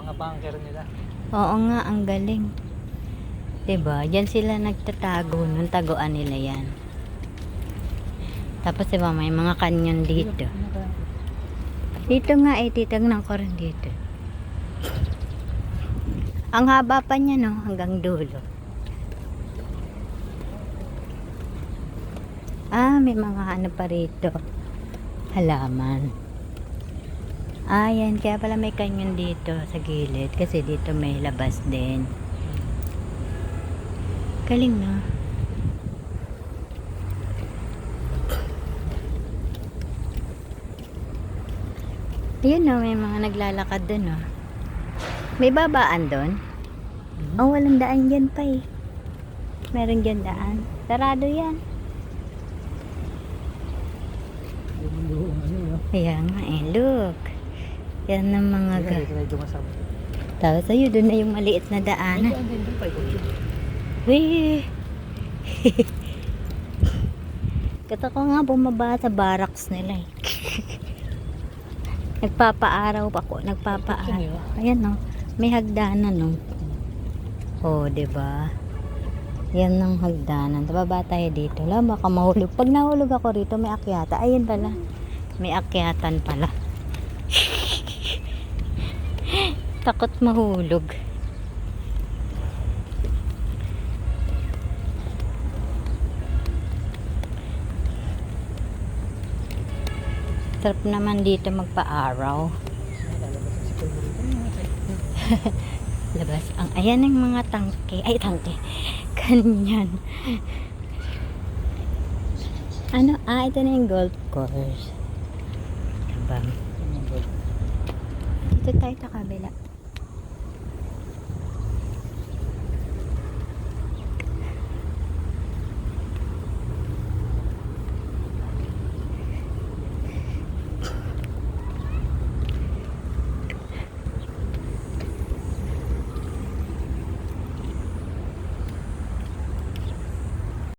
Mga bunker nila. Oo nga, ang galing. 'Di ba? Diyan sila nagtatago nung taguan nila 'yan. Tapos 'di ba may mga kanyon dito. Dito nga titignan ko rin dito. Ang haba pa niya no, hanggang dulo. May mga ano pa rito. Halaman. Yan. Kaya pala may kanyon dito sa gilid. Kasi dito may labas din. Galing no? Ayun no, may mga naglalakad dun no. May babaan dun? Walang daan dyan pa eh. Meron dyan daan. Sarado yan. Kaya nga eh, look. Yan ang mga tapos ayun, doon na yung maliit na daanan. Weh! Kata ko nga bumaba sa barracks nila eh. Nagpapaaraw ako, nagpapaaraw. Ayan no, may hagdanan no. Diba? Yan ang hagdanan. Tababa tayo dito. Wala, baka mahulog. Pag nahulog ako rito, may akyata. Ayun pala. May akyatan pala. Takot mahulog. Sarap naman dito magpa-araw. Labas. Ayan ang mga tangke. Ay, tangke. Kanyan. Ito na yung golf course. Diba? Dito tayo sa kabila.